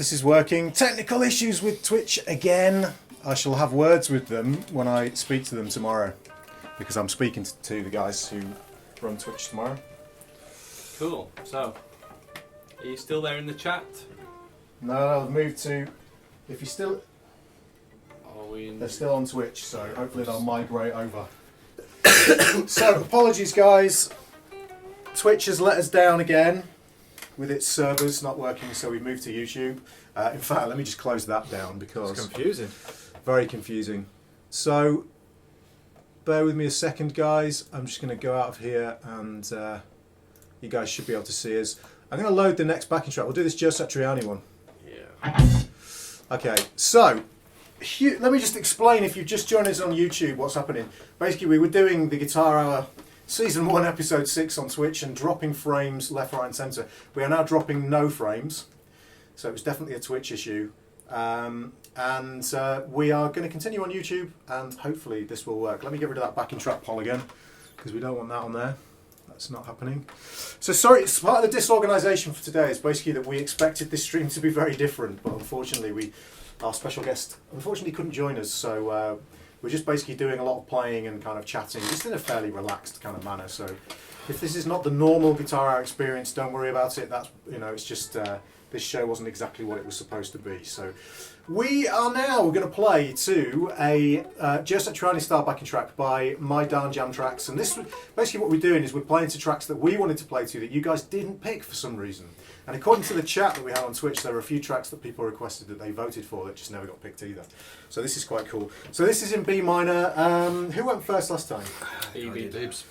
this is working. Technical issues with Twitch again. I shall have words with them when I speak to them tomorrow, because I'm speaking to the guys who run Twitch tomorrow. Cool. So, are you still there in the chat? No, I've moved to. If you're still, Are they're still on Twitch, so hopefully they'll migrate over. So, apologies, guys. Twitch has let us down again with its servers not working, so we've moved to YouTube. In fact, let me just close that down because It's confusing. very confusing. So, bear with me a second, guys. I'm just going to go out of here, and you guys should be able to see us. I'm going to load the next backing track. We'll do this Joe Satriani one. Yeah. Okay, so let me just explain, if you've just joined us on YouTube, what's happening. Basically, we were doing the Guitar Hour Season 1, Episode 6 on Twitch and dropping frames left, right and centre. We are now dropping no frames, so it was definitely a Twitch issue. And we are going to continue on YouTube, and hopefully this will work. Let me get rid of that backing track poll again, because we don't want that on there. That's not happening. So sorry, it's part of the disorganisation for today. It's basically that we expected this stream to be very different, but unfortunately our special guest unfortunately couldn't join us, so we're just basically doing a lot of playing and kind of chatting, just in a fairly relaxed kind of manner. So if this is not the normal Guitar Hour experience, don't worry about it. That's, it's just this show wasn't exactly what it was supposed to be. So we are now going to play to a Joe Satriani style backing track by My Darn Jam Tracks. And this, basically what we're doing is we're playing to tracks that we wanted to play to that you guys didn't pick for some reason. And according to the chat that we had on Twitch, there were a few tracks that people requested that they voted for that just never got picked either. So this is quite cool. So this is in B minor. Who went first last time? Dibs.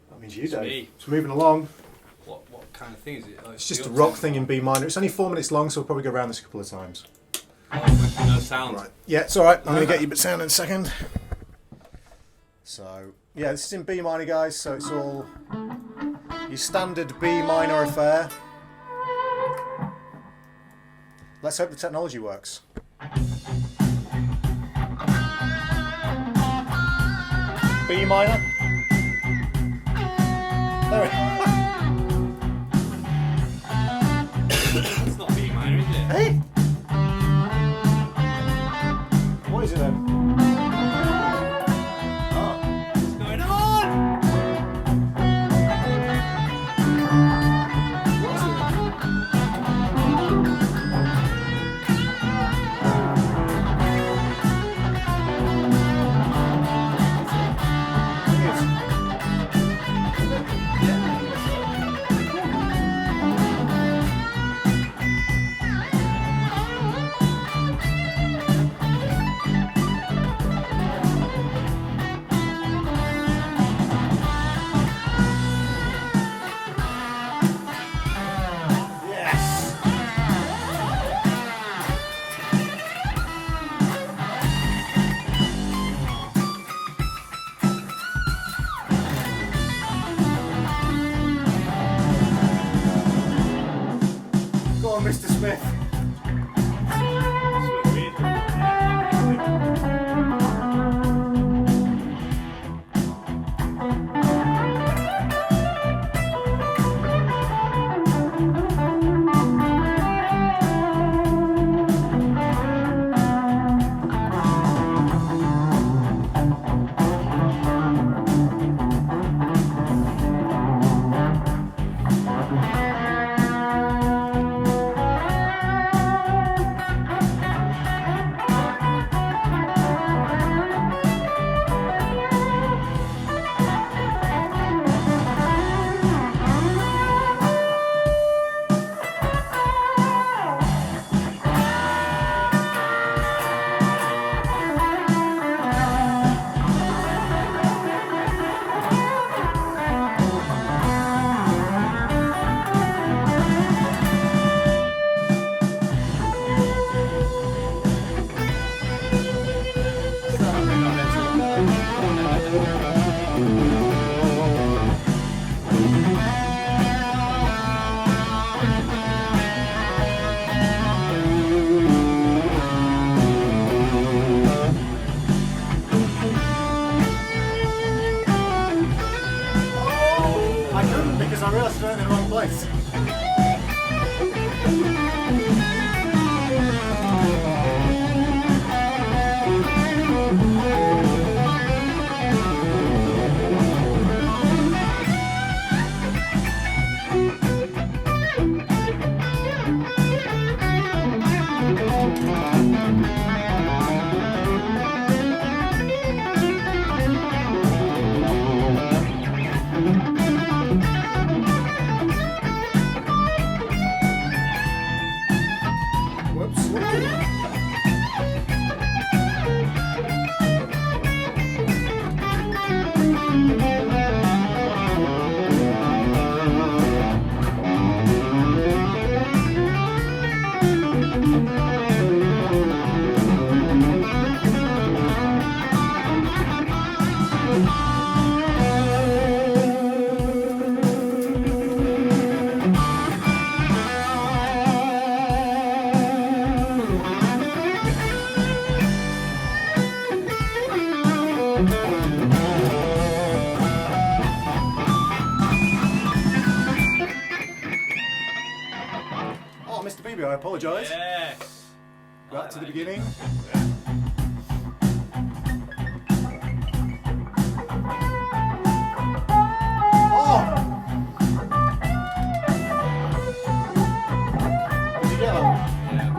That means you, It's Dave. me. It's moving along. What kind of thing is it? It's just a rock thing in B minor. It's only 4 minutes long, so we'll probably go around this a couple of times. No sound. Right. Yeah, it's alright. I'm going to get you sound in a second. So, yeah, this is in B minor, guys, so it's all your standard B minor affair. Let's hope the technology works. B minor. There we go. It's not B minor, is it? Hey! What is it then? What's going on? What is it Oh, Mr. BB, I apologise. Yes. Back to the beginning. Oh! Did you get that? Yeah.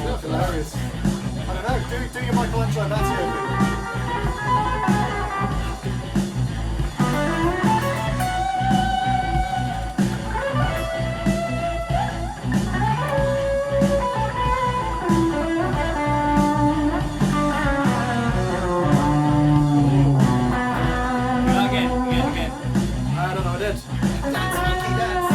That's hilarious. I don't know, do your Michelangelo Matteo thing. Again. I don't know, I did. Dance, monkey, dance.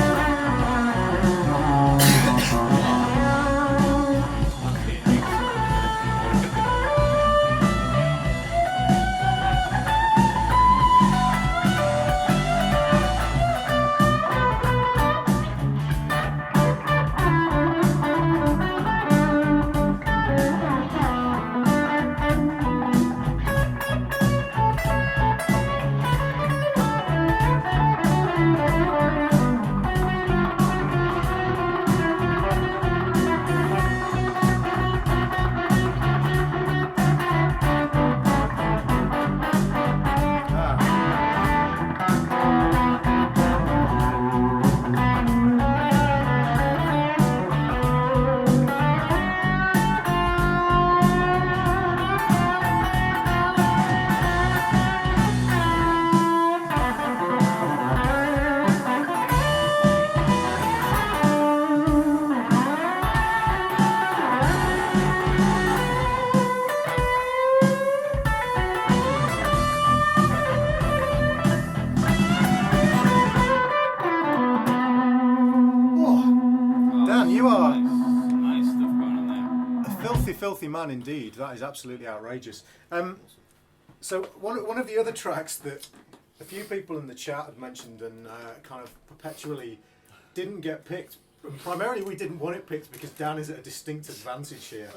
Dan, you are Nice stuff going on there. a filthy man indeed. That is absolutely outrageous. So one of the other tracks that a few people in the chat had mentioned and kind of perpetually didn't get picked, and primarily we didn't want it picked because Dan is at a distinct advantage here,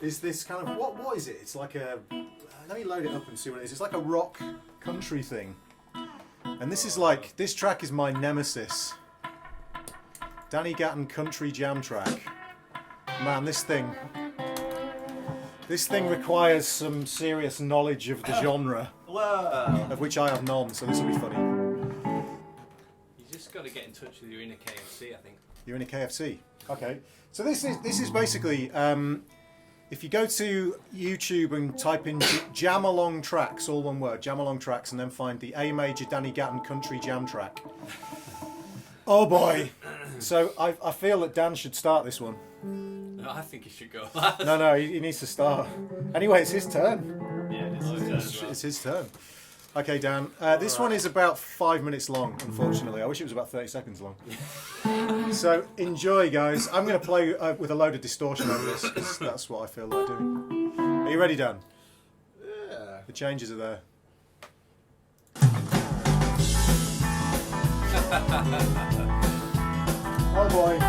is this kind of, what is it? It's like a, let me load it up and see what it is. It's like a rock country thing. And this is like, this track is my nemesis. Danny Gatton country jam track. Man, this thing requires some serious knowledge of the genre, Whoa! of which I have none, so this will be funny. You just got to get in touch with your inner KFC, I think. You're in a KFC. Okay. So this is basically, if you go to YouTube and type in Jam Along Tracks, all one word, Jam Along Tracks, and then find the A Major Danny Gatton Country Jam track. Oh boy. So I feel that Dan should start this one. No, I think you should go last. No, he needs to start. Anyway, it's his turn. Yeah, It's his turn. Okay, Dan. This one is about 5 minutes long, unfortunately. I wish it was about 30 seconds long. So enjoy, guys. I'm going to play with a load of distortion over this, because that's what I feel like doing. Are you ready, Dan? Yeah. The changes are there. Oh boy.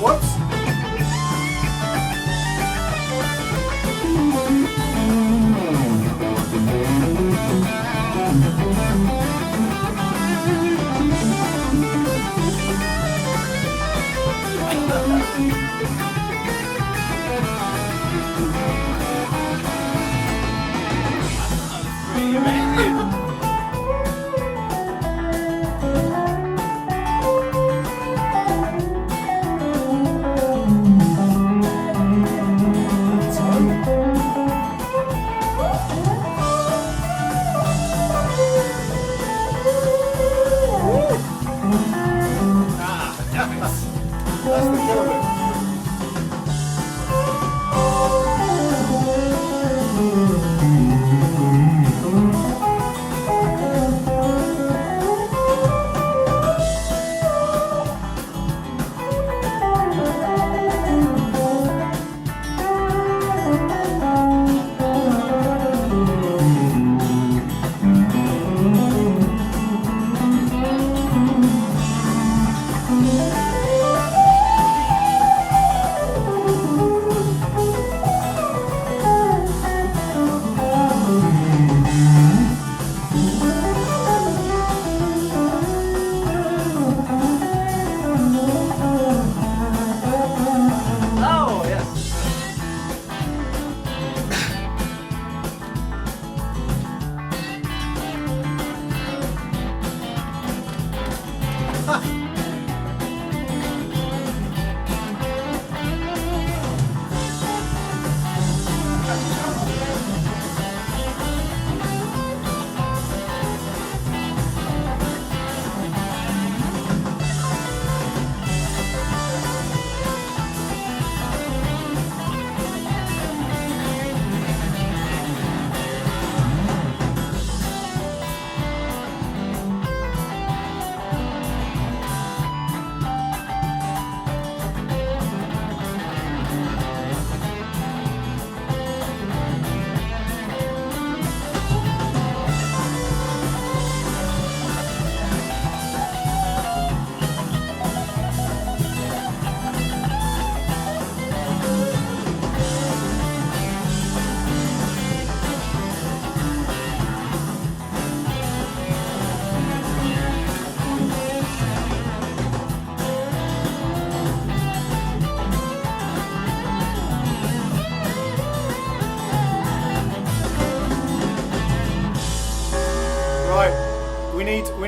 Whoops. Pretty amazing. That's the killer bit.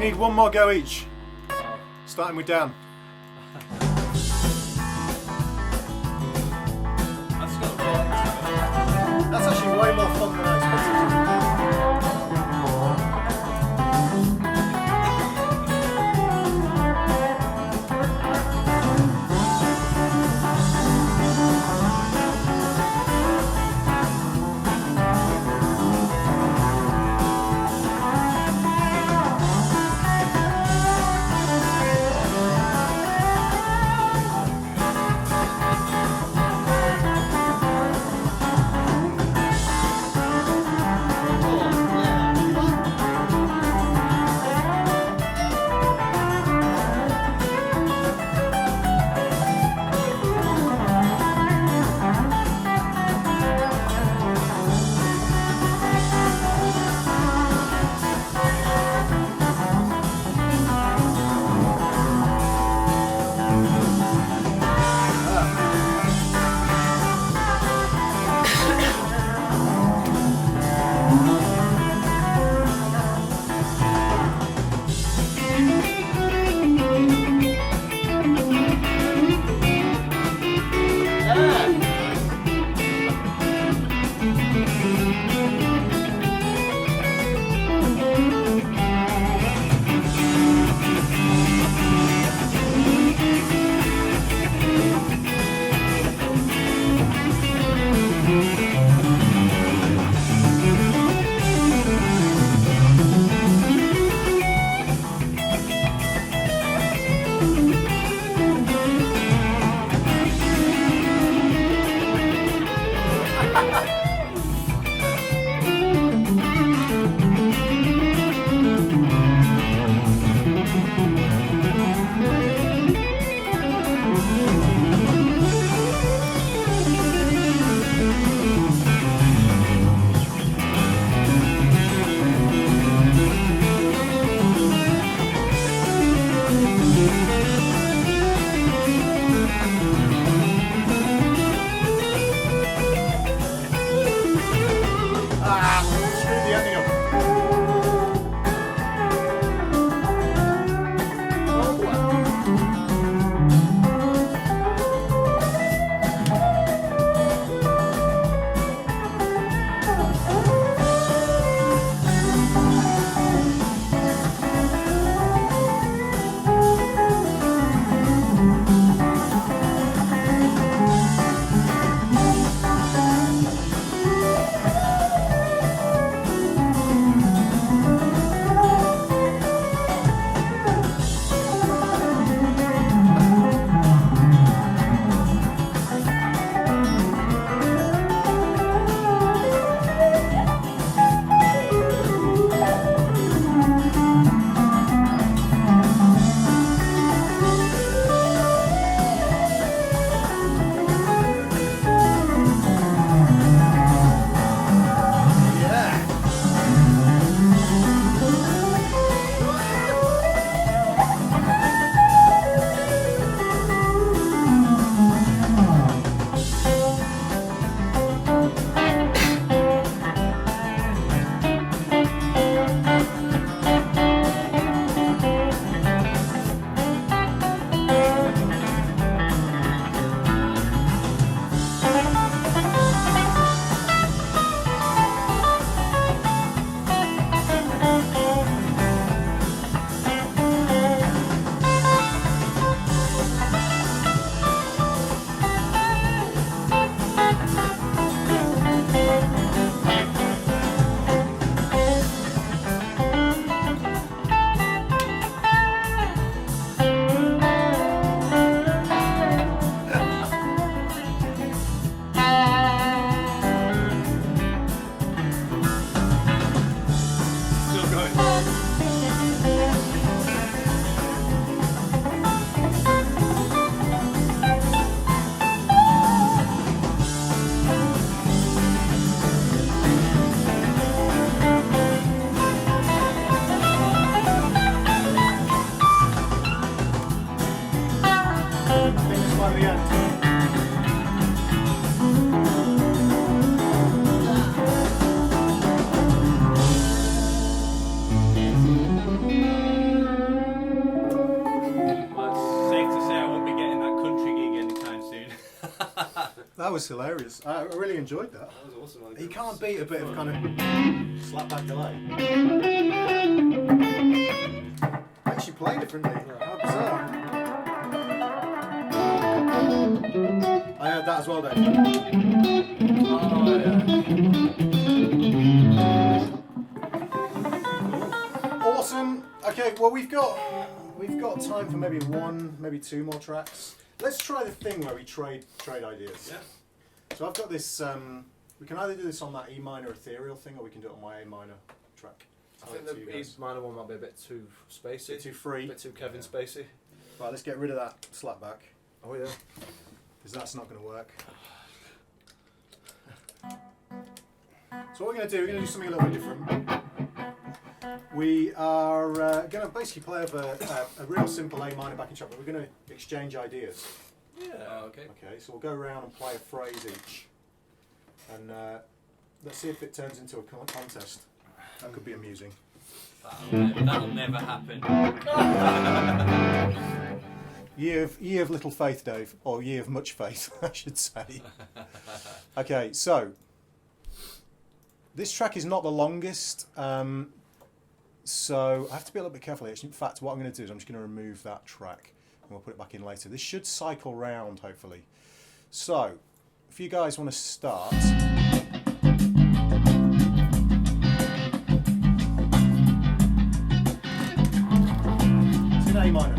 need one more go each. Starting with Dan. That's got right. That's actually way more fun than I expected. That was hilarious. I really enjoyed that. That was awesome. You can't beat a bit of kind of slap back delay. Makes you play differently. How bizarre. I heard that as well, Dave. Oh, yeah. Awesome. Okay, well we've got time for maybe one, maybe two more tracks. Let's try the thing where we trade ideas. Yeah. So I've got this. We can either do this on that E minor ethereal thing, or we can do it on my A minor track. I think the E minor one might be a bit too spacey. Bit too free. A bit too Kevin Spacey. Right, let's get rid of that slapback, Oh yeah. because that's not going to work. So what we're going to do, we're going to do something a little bit different. We are going to basically play over a real simple A minor backing track, but we're going to exchange ideas. Yeah. Okay. Okay, so we'll go around and play a phrase each, and let's see if it turns into a contest. That could be amusing. That'll never happen. Ye of little faith, Dave, or ye of much faith, I should say. Okay, so this track is not the longest, so I have to be a little bit careful here. In fact, what I'm going to do is I'm just going to remove that track and we'll put it back in later. This should cycle round, hopefully. So, if you guys want to start. It's in A minor.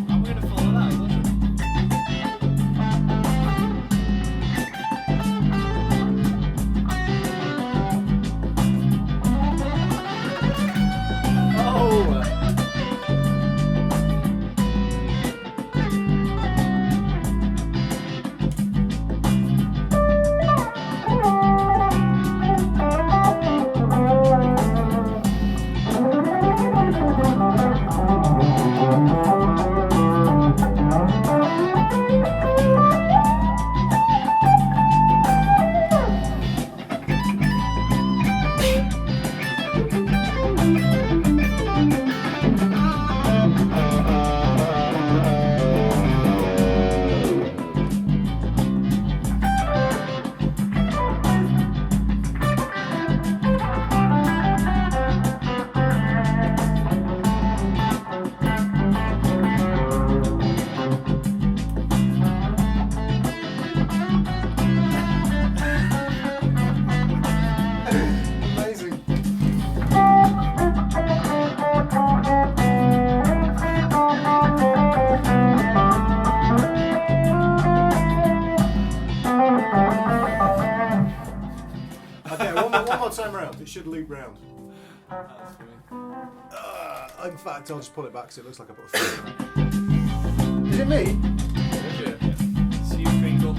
I'm going to follow that. Oh. Amazing. Okay, one more time round. It should loop round. That's funny. In fact, I'll just pull it back so it looks like I put a foot in it. Is it me? See you, Twinkle.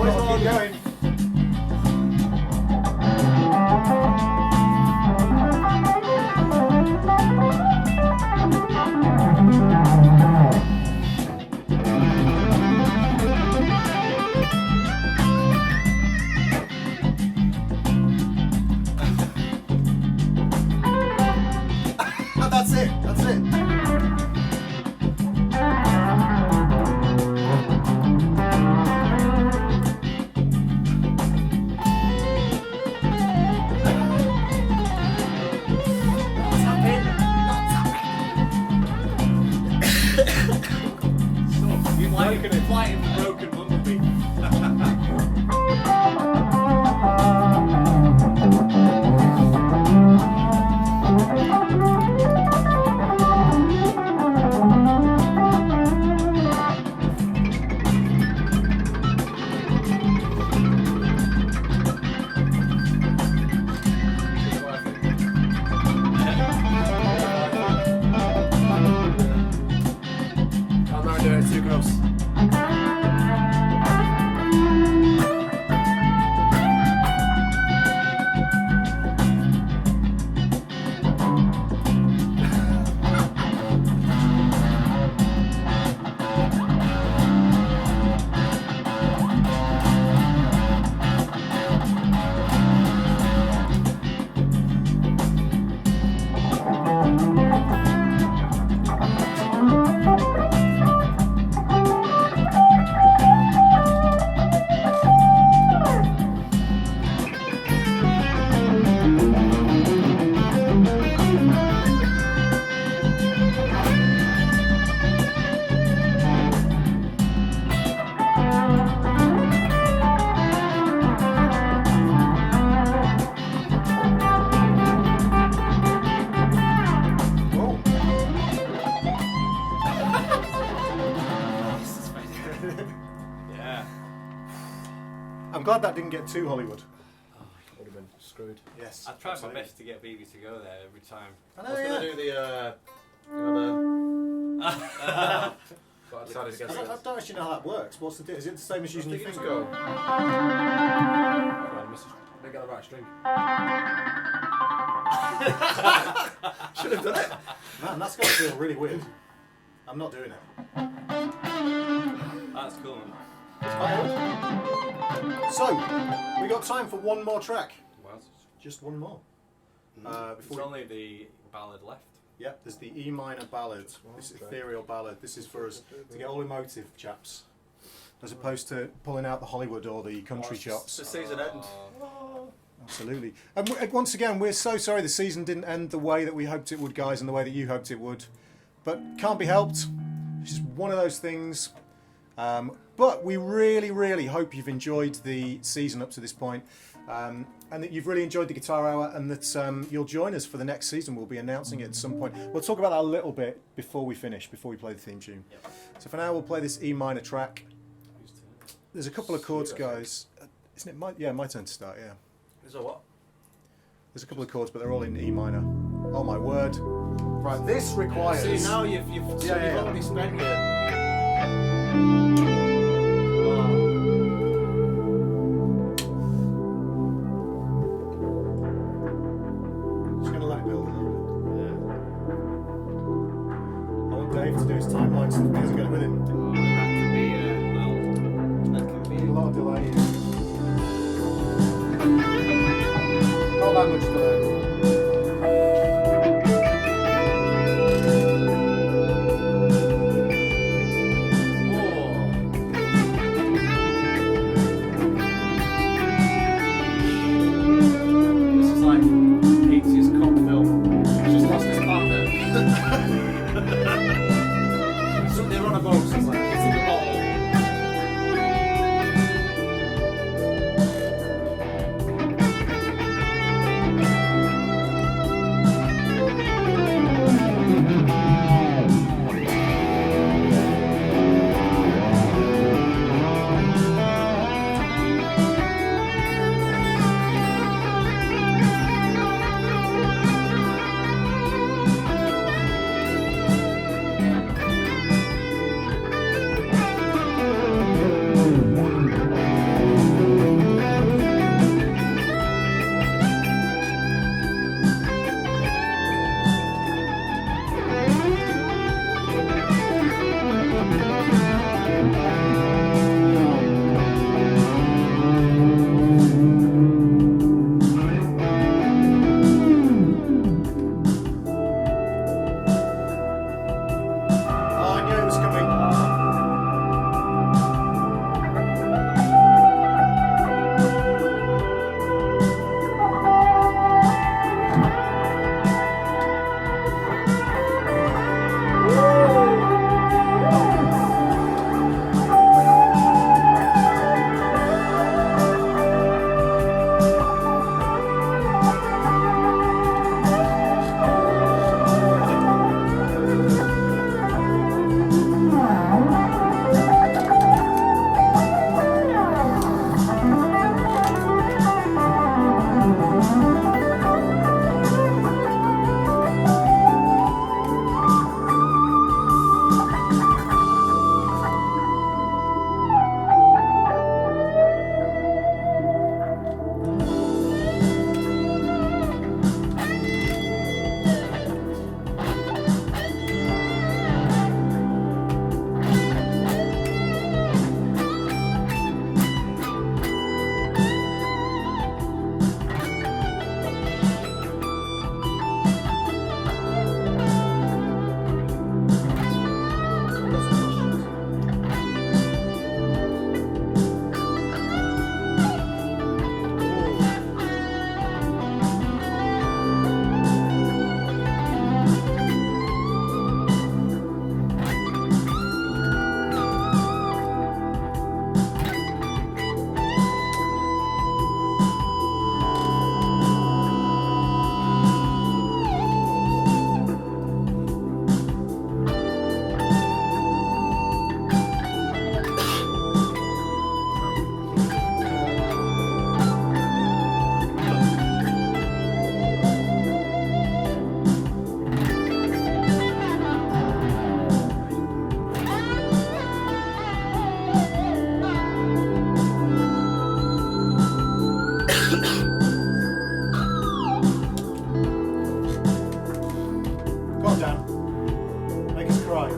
on, keep going. That's it. That's it. You like the broken bumblebee. I'm not doing it, too gross. Whoa. Yeah. I'm glad that didn't get too Hollywood. Would have been screwed. Yes. I tried my best to get Phoebe to go there every time. I I know, was yeah. going to do the, but I decided against I it. don't actually know how that works. What's the Is it the same as using your Think finger? go. Right, didn't get the right string. Should have done it. Man, that's going to feel really weird. I'm not doing it. That's cool, man. So, we got time for one more track. Well, Just one more. it's Before we, only the ballad left. yeah, there's the E minor ballad. This ethereal ballad. This is for us to get all emotive, chaps. As opposed to pulling out the Hollywood or the country It's chops. the season end. Absolutely. And once again, we're so sorry the season didn't end the way that we hoped it would, guys, and the way that you hoped it would. But can't be helped. It's just one of those things. But we really, really hope you've enjoyed the season up to this point, and that you've really enjoyed the Guitar Hour, and that you'll join us for the next season. We'll be announcing it at some point. We'll talk about that a little bit before we finish, before we play the theme tune. Yep. So for now, we'll play this E minor track. There's a couple of chords, guys. Isn't it? My turn to start. Yeah. Is that what? There's a couple of chords, but they're all in E minor. Oh my word! Right, this requires. See, now you've yeah. already spent your... Just gonna let it build a little bit. I want Dave to do his timeline so he doesn't get it with him. That can be, that can A be. lot of delay here. Not that much delay. This is like 80s cop film. He's just lost his partner. So they're on a boat, so it's like hitting the bottle. Dan. Make us cry.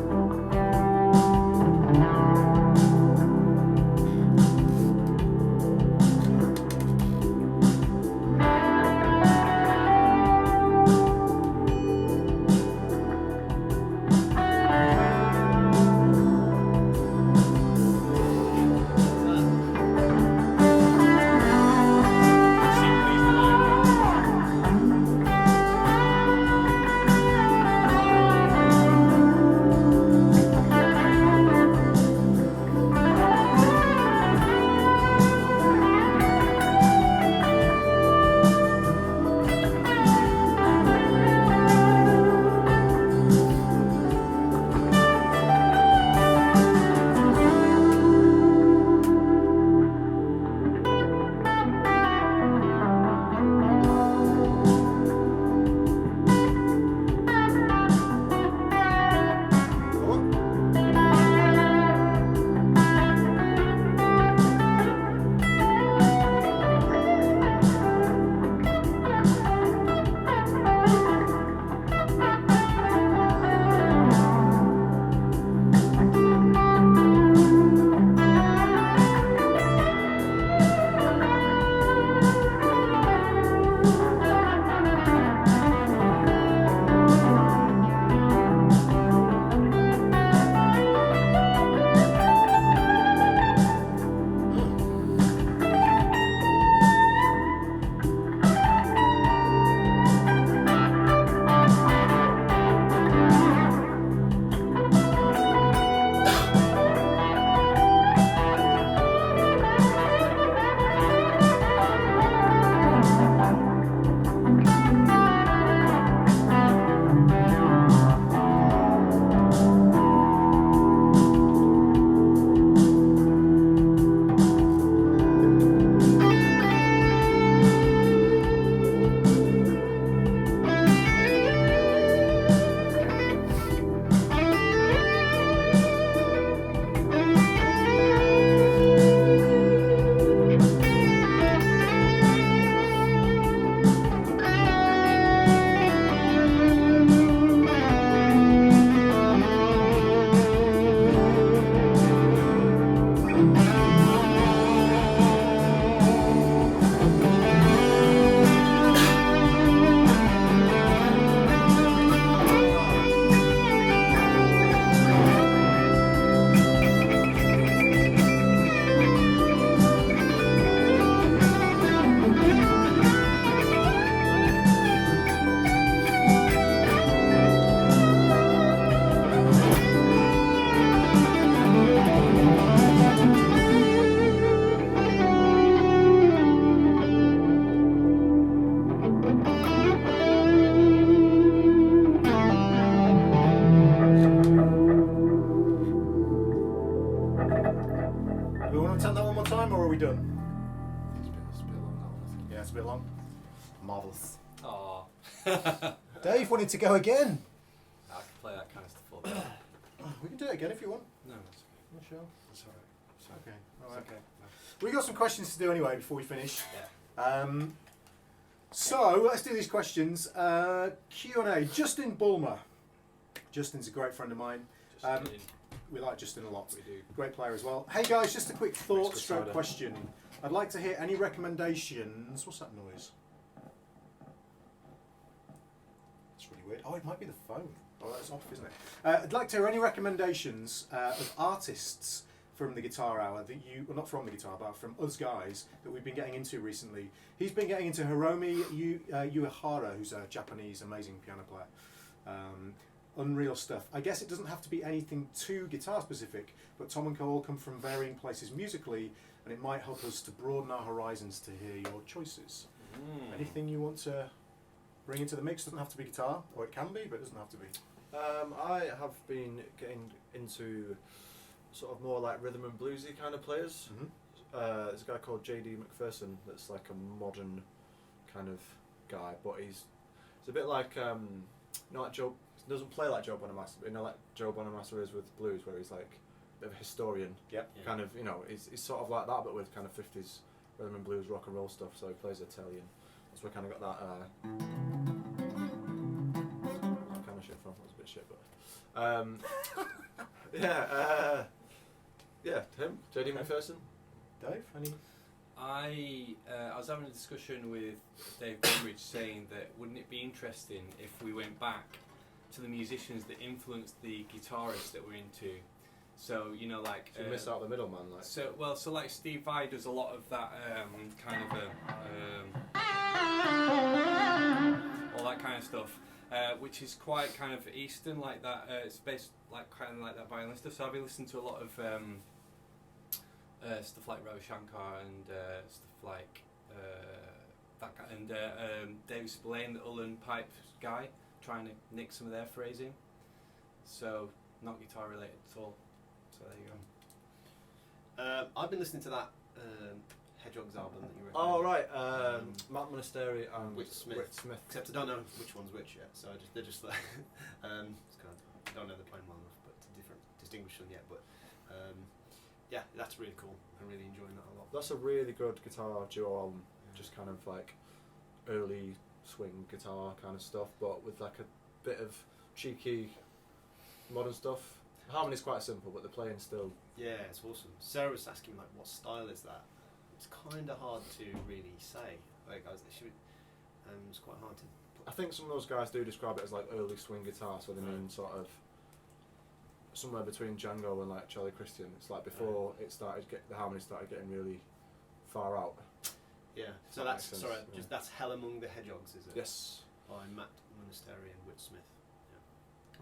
A bit long. Marvellous. Aww. Dave wanted to go again. I can play that kind of stuff all day. We can do it again if you want. No, that's You sure? It's alright. It's Okay. All It's right. okay. No. We got some questions to do anyway before we finish. Yeah. So let's do these questions. Q&A. Justin Bulmer. Justin's a great friend of mine. Just kidding. We like Justin a lot. We do. Great player as well. Hey guys, just a quick thought Mixed stroke soda. question. I'd like to hear any recommendations. What's that noise? It's really weird. Oh, it might be the phone. Oh, that's off, isn't it? I'd like to hear any recommendations of artists from the Guitar Hour that you, well, not from the Guitar, but from us guys that we've been getting into recently. He's been getting into Hiromi Uehara, who's a Japanese amazing piano player. Unreal stuff. I guess it doesn't have to be anything too guitar specific, but Tom and Co all come from varying places musically, and it might help us to broaden our horizons to hear your choices. Anything you want to bring into the mix? Doesn't have to be guitar, or it can be, but it doesn't have to be. I have been getting into sort of more like rhythm and bluesy kind of players. There's a guy called JD McPherson that's like a modern kind of guy, but he's a bit like not Joe. Doesn't play like Joe Bonamassa, you know, like Joe Bonamassa is with blues, where he's like a bit of a historian. Yep. Yeah. Kind of, you know, he's sort of like that, but with kind of 50s rhythm and blues, rock and roll stuff. So he plays Italian. That's where I kind of got that kind of shit from. That was a shit, but him, JD McPherson. Dave, any? I was having a discussion with Dave Cambridge saying that wouldn't it be interesting if we went back to the musicians that influenced the guitarists that we're into. So you know, like So you miss out the middleman, like. so like Steve Vai does a lot of that kind of all that kind of stuff, which is quite kind of Eastern, like that. It's based like kind of like that violin stuff. So I've been listening to a lot of stuff like Ravi Shankar and stuff like that guy, and David Spillane, the Ullen pipe guy, trying to nick some of their phrasing. So not guitar related at all. So there you go. I've been listening to that Hedgehogs album that you recommended. Oh right, Matt Monastery and Whit Smith. Except I don't know which one's which yet, so they're just like it's kind of, I don't know they're playing well enough, but to distinguish them yet. But yeah, that's really cool. I'm really enjoying that a lot. That's a really good guitar duo album. Just kind of like early swing guitar kind of stuff, but with like a bit of cheeky modern stuff. The harmony's quite simple, but the playing still. Yeah, it's awesome. Sarah was asking like, what style is that? It's kind of hard to really say. Like, it's quite hard to. I think some of those guys do describe it as like early swing guitar, so they mean sort of somewhere between Django and like Charlie Christian. It's like before it started, the harmony started getting really far out. Yeah. So That that's makes sense, yeah. that's Hell Among the Hedgehogs, is it? Yes. By Matt Monastery and Whit Smith.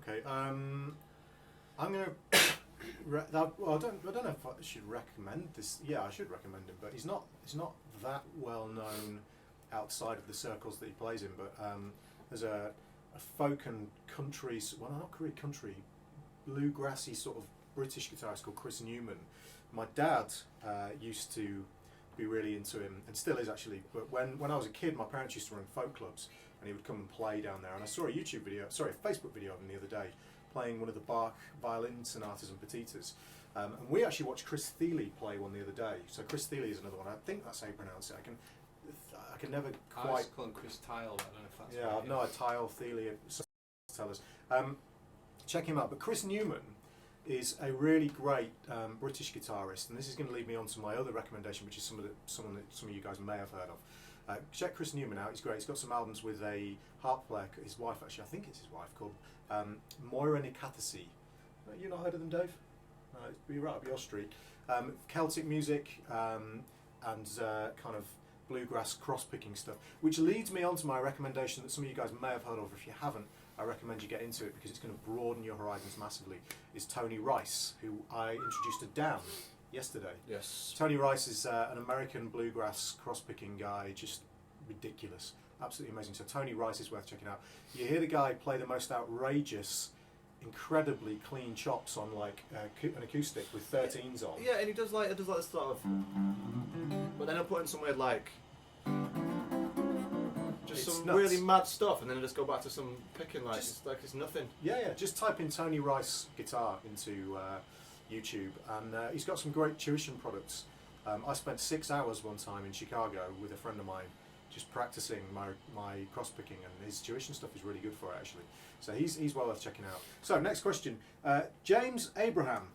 Okay. I'm gonna. Well, I don't know if I should recommend this. Yeah, I should recommend him, but he's not that well known outside of the circles that he plays in. But there's a folk and country, well, not really country, bluegrassy sort of British guitarist called Chris Newman. My dad used to be really into him, and still is actually. But when I was a kid, my parents used to run folk clubs, and he would come and play down there. And I saw a Facebook video of him the other day, playing one of the Bach violin sonatas and petitas. And we actually watched Chris Thile play one the other day. So Chris Thile is another one. I think that's how you pronounce it. I can never I quite. was calling Chris Tile, but I don't know if that's Yeah, right. I've no Tile, Thile, tell us. Check him out. But Chris Newman is a really great British guitarist, and this is going to lead me on to my other recommendation, which is someone that some of you guys may have heard of. Check Chris Newman out. He's great. He's got some albums with a harp player, his wife actually, I think it's his wife, called Moira Nicatasi. You not heard of them, Dave? No, it'd be right up your street. Celtic music and kind of bluegrass cross-picking stuff, which leads me on to my recommendation that some of you guys may have heard of. If you haven't, I recommend you get into it because it's going to broaden your horizons massively. Is Tony Rice, who I introduced to Dan yesterday. Yes. Tony Rice is an American bluegrass cross-picking guy, just ridiculous, absolutely amazing. So Tony Rice is worth checking out. You hear the guy play the most outrageous, incredibly clean chops on like an acoustic with 13s on. Yeah, and he does like this sort of, but then he'll put in some weird like, just It's some nuts. really mad stuff, and then he'll just go back to some picking like it's nothing. Yeah, just type in Tony Rice guitar into YouTube, and he's got some great tuition products. I spent 6 hours one time in Chicago with a friend of mine, just practicing my cross picking, and his tuition stuff is really good for it actually. So he's well worth checking out. So next question, James Abraham.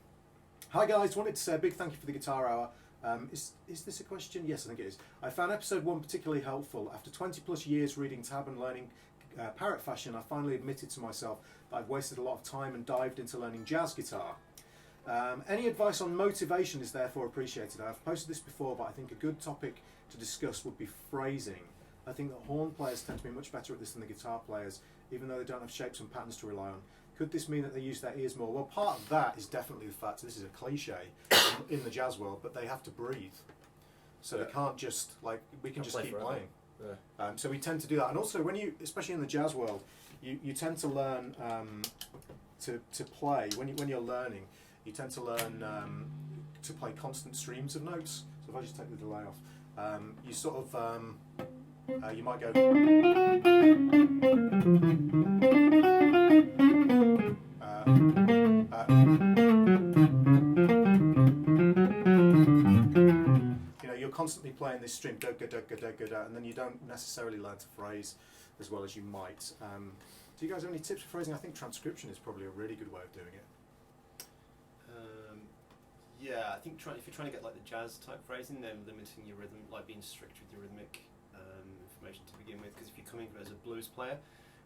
Hi guys, wanted to say a big thank you for the guitar hour. Is this a question? Yes, I think it is. I found episode 1 particularly helpful. After 20 plus years reading tab and learning parrot fashion, I finally admitted to myself that I've wasted a lot of time and dived into learning jazz guitar. Any advice on motivation is therefore appreciated. I've posted this before, but I think a good topic to discuss would be phrasing. I think that horn players tend to be much better at this than the guitar players, even though they don't have shapes and patterns to rely on. Could this mean that they use their ears more? Well, part of that is definitely the fact, this is a cliche in the jazz world, but they have to breathe. So they can't just, like, we can just keep playing. Yeah. So we tend to do that. And also, when you, especially in the jazz world, you tend to learn to play, when you're learning, you tend to learn to play constant streams of notes. So if I just take the delay off, you sort of, you might go, you know, you're constantly playing this stream, and then you don't necessarily learn to phrase as well as you might. Do you guys have any tips for phrasing? I think transcription is probably a really good way of doing it. Yeah, I think if you're trying to get like the jazz type phrasing, then limiting your rhythm, like being strict with your rhythmic information to begin with. Because if you're coming as a blues player,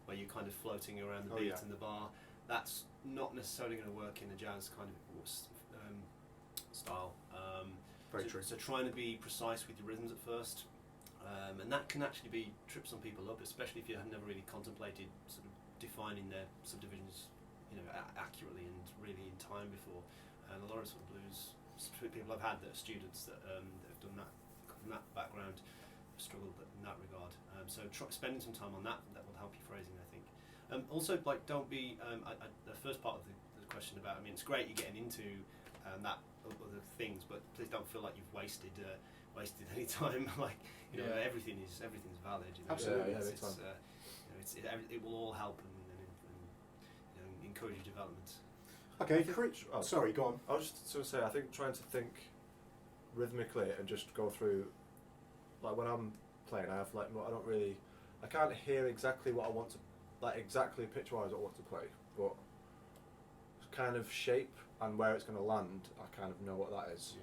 where you're kind of floating around the beat and the bar, that's not necessarily going to work in a jazz kind of style. Very true. So trying to be precise with your rhythms at first, and that can actually trip some people up, especially if you have never really contemplated sort of defining their subdivisions, accurately and really in time before. And a lot of sort of blues people I've had that are students that have done that from that background have struggled in that regard. So spending some time on that will help your phrasing, I think. Also, like, don't be the first part of the question about. I mean, it's great you're getting into that other things, but please don't feel like you've wasted any time. Like, everything's valid. Absolutely, it will all help and encourage your development. Okay, sorry, go on. I was just going to say, I think trying to think rhythmically and just go through, like when I'm playing, I can't hear exactly what I want to, like exactly pitch-wise what I want to play, but kind of shape and where it's going to land, I kind of know what that is.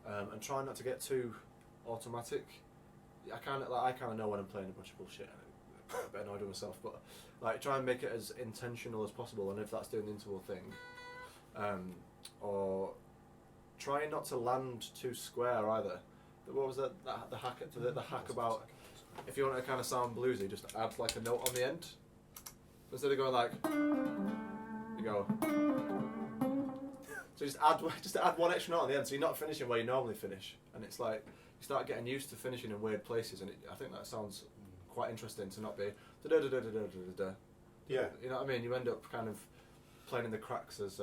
Yeah. And try not to get too automatic. I kind of know when I'm playing a bunch of bullshit. And I'm a bit annoyed with myself, but like try and make it as intentional as possible. And if that's doing the interval thing, or trying not to land too square either. What was that? The hack about if you want to kind of sound bluesy, just add like a note on the end instead of going like you go. So just add one extra note on the end, so you're not finishing where you normally finish, and it's like you start getting used to finishing in weird places, and I think that sounds quite interesting to not be da-da-da-da-da-da-da-da. Yeah. You know what I mean? You end up kind of playing in the cracks as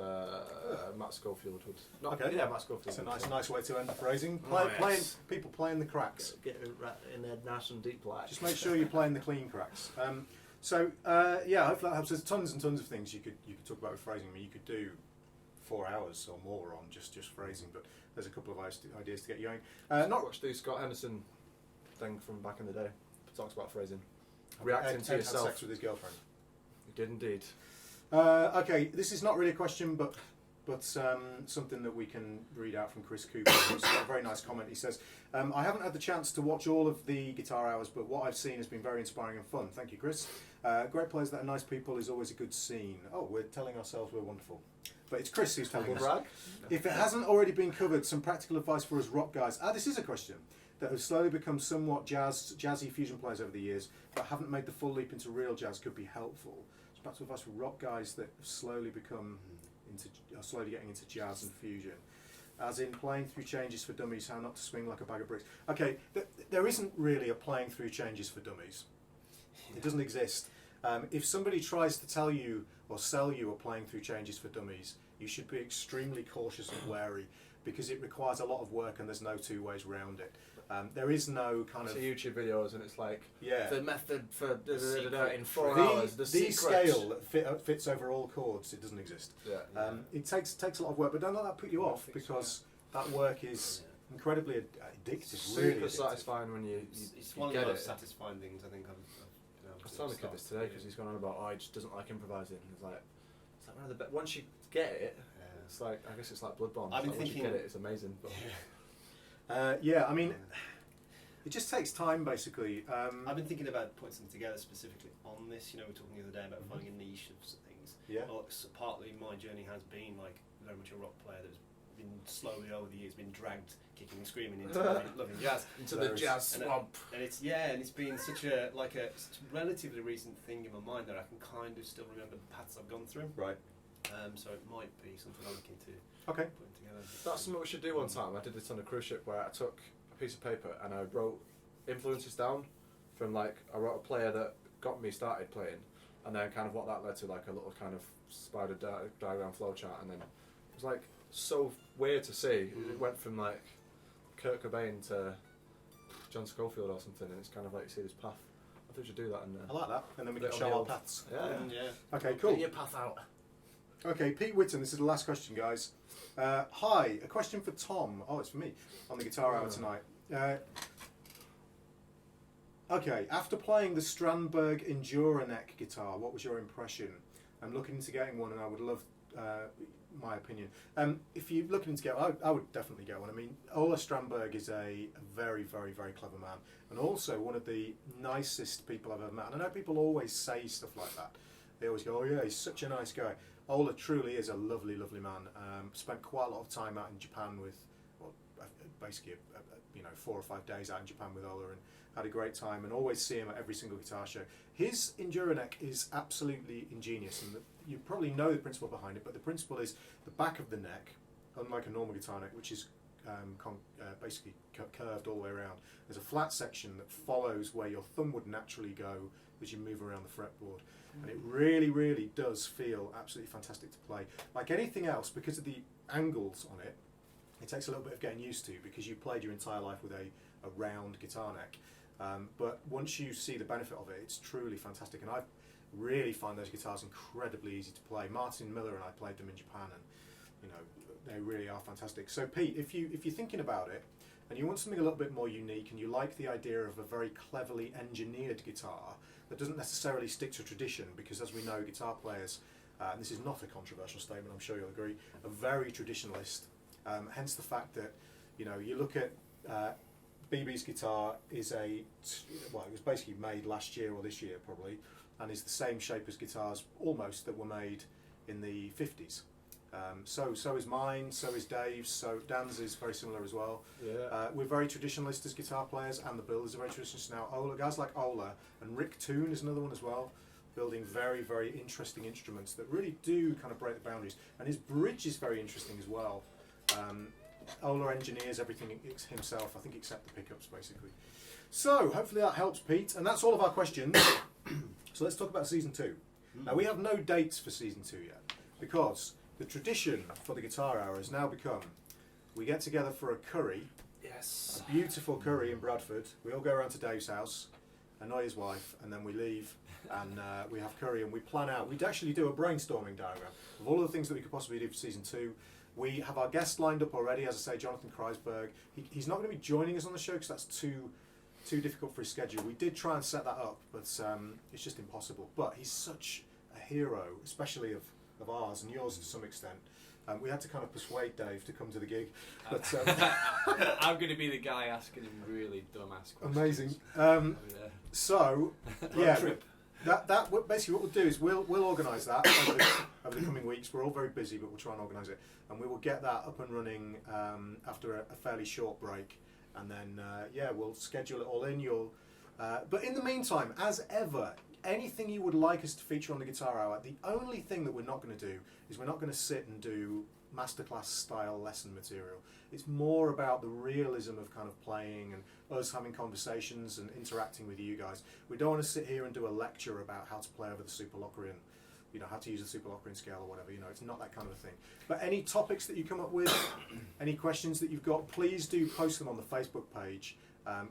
Matt Schofield would. Okay. Yeah, Matt Schofield. It's a nice way to end the phrasing. Nice. People playing the cracks. Get in there nice and deep like. Just make sure you're playing the clean cracks. Hopefully that helps. There's tons and tons of things you could talk about with phrasing. I mean, you could do 4 hours or more on just phrasing, but there's a couple of ideas to get you going. Not watch the Scott Henderson thing from back in the day. It talks about phrasing. Reacting to yourself. Had sex with his girlfriend. He did indeed. Okay, this is not really a question, but something that we can read out from Chris Cooper. He's got a very nice comment. He says, I haven't had the chance to watch all of the Guitar Hours, but what I've seen has been very inspiring and fun. Thank you, Chris. Great players that are nice people is always a good scene. Oh, we're telling ourselves we're wonderful. But it's Chris who's telling us. Brag. If it hasn't already been covered, some practical advice for us rock guys. This is a question that have slowly become somewhat jazzy fusion players over the years, but haven't made the full leap into real jazz could be helpful. So practical advice for rock guys that have slowly slowly getting into jazz and fusion. As in playing through changes for dummies, how not to swing like a bag of bricks. Okay, there isn't really a playing through changes for dummies. It doesn't exist. If somebody tries to tell you or sell you a playing through changes for dummies, you should be extremely cautious and wary because it requires a lot of work and there's no two ways around it. There is no kind of YouTube videos and it's like the method for in 4 hours. The scale that fits over all chords. It doesn't exist. Yeah. It takes a lot of work, but don't let that put you off because that work is incredibly addictive. Super really addictive. satisfying when you It's one of get the most it. satisfying things I think I've I was telling the kid this today because he's gone on about he just doesn't like improvising. It's like one of the once you get it, it's like I guess it's like Bloodborne. I've been once thinking you get it, it's amazing. But I mean, it just takes time, basically. I've been thinking about putting something together specifically on this. We were talking the other day about finding a niche of things. Yeah. Well, partly my journey has been like very much a rock player that's been slowly over the years been dragged kicking and screaming into loving jazz. into the jazz swamp. And it's been such a relatively recent thing in my mind that I can kind of still remember the paths I've gone through. Right. So it might be something I'm looking to Okay. putting together. That's something we should do one time. I did this on a cruise ship where I took a piece of paper and I wrote influences down from I wrote a player that got me started playing, and then kind of what that led to, like a little kind of spider diagram flowchart, and then it was like so weird to see. It went from like Kurt Cobain to John Scofield or something, and it's kind of like you see this path. I think we should do that. I like that, and then we Bit can on show the our old- paths. Yeah. Okay, cool. Get your path out. Okay, Pete Whitten, this is the last question, guys. Hi, a question for Tom. Oh, it's for me on the Guitar Hour tonight. Okay, after playing the Strandberg Endura-neck guitar, what was your impression? I'm looking into getting one, and I would love my opinion. If you're looking into get one, I would definitely get one. I mean, Ola Strandberg is a very, very, very clever man, and also one of the nicest people I've ever met. And I know people always say stuff like that. They always go, "Oh yeah, he's such a nice guy." Ola truly is a lovely, lovely man. Spent quite a lot of time out in Japan with, well, basically, 4 or 5 days out in Japan with Ola, and had a great time, and always see him at every single guitar show. His Enduro-neck is absolutely ingenious, and you probably know the principle behind it, but the principle is the back of the neck, unlike a normal guitar neck, which is basically curved all the way around. There's a flat section that follows where your thumb would naturally go as you move around the fretboard. And it really, really does feel absolutely fantastic to play. Like anything else, because of the angles on it, it takes a little bit of getting used to, because you've played your entire life with a round guitar neck. But once you see the benefit of it, it's truly fantastic. And I really find those guitars incredibly easy to play. Martin Miller and I played them in Japan, and they really are fantastic. So Pete, if you're thinking about it, and you want something a little bit more unique, and you like the idea of a very cleverly engineered guitar that doesn't necessarily stick to tradition, because as we know, guitar players, and this is not a controversial statement, I'm sure you'll agree, are very traditionalist. Hence the fact that, you look at BB's guitar is it was basically made last year or this year probably, and is the same shape as guitars almost that were made in the 50s. So is mine, so is Dave's, so Dan's is very similar as well. Yeah. We're very traditionalist as guitar players, and the builders are very traditionalist now. Guys like Ola and Rick Toon is another one as well, building very, very interesting instruments that really do kind of break the boundaries. And his bridge is very interesting as well. Ola engineers everything himself, I think, except the pickups, basically. So, hopefully that helps, Pete. And that's all of our questions. So let's talk about Season 2. Now, we have no dates for Season 2 yet, because the tradition for the Guitar Hour has now become, we get together for a curry, Yes. a beautiful curry in Bradford. We all go around to Dave's house, annoy his wife, and then we leave, and we have curry, and we plan out. We'd actually do a brainstorming diagram of all of the things that we could possibly do for Season 2. We have our guest lined up already, as I say, Jonathan Kreisberg. He's not going to be joining us on the show because that's too difficult for his schedule. We did try and set that up, but it's just impossible. But he's such a hero, especially of ours and yours to some extent. We had to kind of persuade Dave to come to the gig. But I'm going to be the guy asking him really dumbass questions. amazing. Over So, there. yeah, Trip. basically what we'll do is we'll organise that over the coming weeks. We're all very busy, but we'll try and organise it, and we will get that up and running after a fairly short break, and then we'll schedule it all in. But in the meantime, as ever, anything you would like us to feature on the Guitar Hour, the only thing that we're not going to do is we're not going to sit and do masterclass style lesson material. It's more about the realism of kind of playing and us having conversations and interacting with you guys. We don't want to sit here and do a lecture about how to play over the Super Locrian, how to use the Super Locrian scale or whatever. It's not that kind of a thing. But any topics that you come up with, any questions that you've got, please do post them on the Facebook page,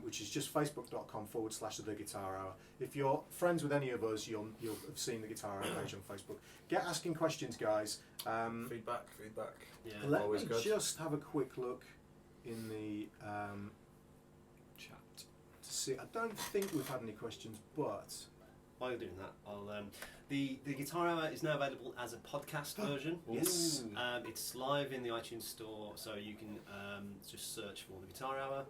which is just facebook.com/The Guitar Hour. If you're friends with any of us, you'll have seen the Guitar Hour page on Facebook. Get asking questions, guys. Feedback. Yeah. Let always me good. just have a quick look in the Chat. to see. I don't think we've had any questions, but While you're doing that, the Guitar Hour is now available as a podcast version. Yes. Ooh. It's live in the iTunes store, so you can just search for the Guitar Hour.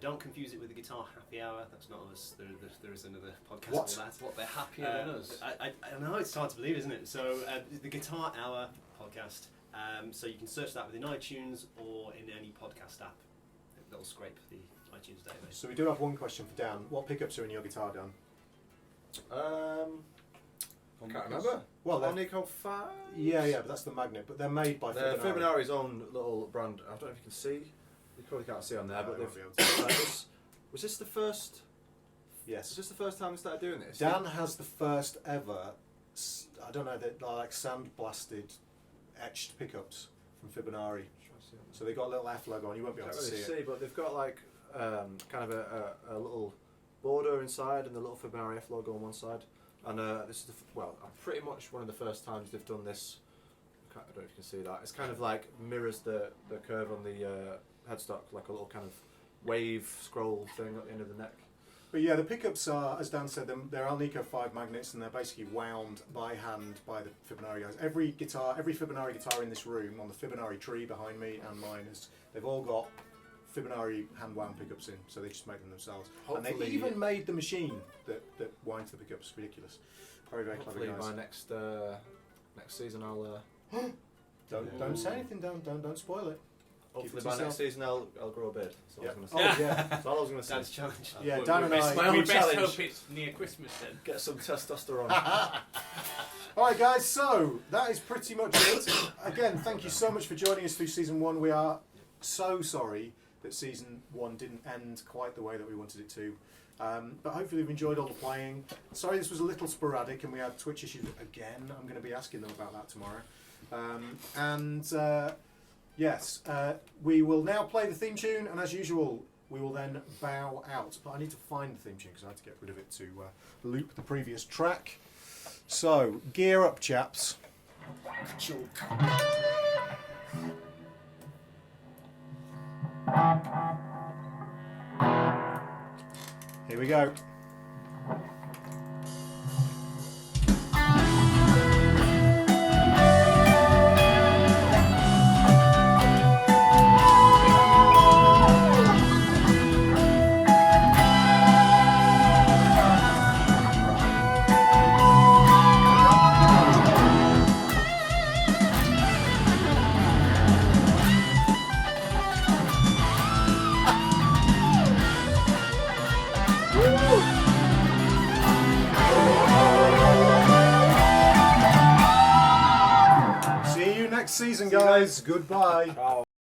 Don't confuse it with the Guitar Happy Hour. That's not us. There is another podcast What? for that. What, they're happier than us? I know, it's hard to believe, isn't it? So the Guitar Hour podcast. So you can search that within iTunes or in any podcast app. That'll scrape the iTunes database. so we do have one question for Dan. What pickups are in your guitar, Dan? I can't remember. Well, they're- Nico 5? Yeah, but that's the magnet. But they're made by They're Fibonacci. Fibonacci's own little brand. I don't know if you can see. You probably can't see on there, No, but I won't they've. be able to. Was this the first? Yes. Was this the first time we started doing this? Dan has the first ever, I don't know, they're like sandblasted, etched pickups from Fibonacci. So they've got a little F logo on. You won't be able Can't to really see see, it. but they've got like kind of a little border inside and the little Fibonacci F logo on one side. And this is pretty much one of the first times they've done this. I don't know if you can see that. It's kind of like mirrors the curve on the headstock, like a little kind of wave scroll thing at the end of the neck. But yeah, the pickups are, as Dan said, they're Alnico 5 magnets, and they're basically wound by hand by the Fibonari guys. Every Fibonari guitar in this room, on the Fibonari tree behind me and mine, they've all got Fibonari hand wound pickups in, so they just make them themselves. And they Hopefully- even made the machine that winds the pickups. Ridiculous. Very, very Hopefully clever guys. by next season I'll Don't say anything, don't spoil it. hopefully it by yourself. next season I'll grow a beard. That's all I was Oh gonna say. yeah. That's all I was gonna say. That's a challenge. Yeah, We- Dan we and best- I- My we own best challenge. hope it's near Christmas then. Get some testosterone. Alright guys, so that is pretty much it. Again, thank you so much for joining us through season 1. We are so sorry that season 1 didn't end quite the way that we wanted it to. But hopefully you've enjoyed all the playing. Sorry this was a little sporadic and we had Twitch issues again. I'm going to be asking them about that tomorrow. Yes, we will now play the theme tune, and as usual we will then bow out. But I need to find the theme tune because I had to get rid of it to loop the previous track. So, gear up, chaps. Here we go. See you next season, guys. Goodbye. Oh.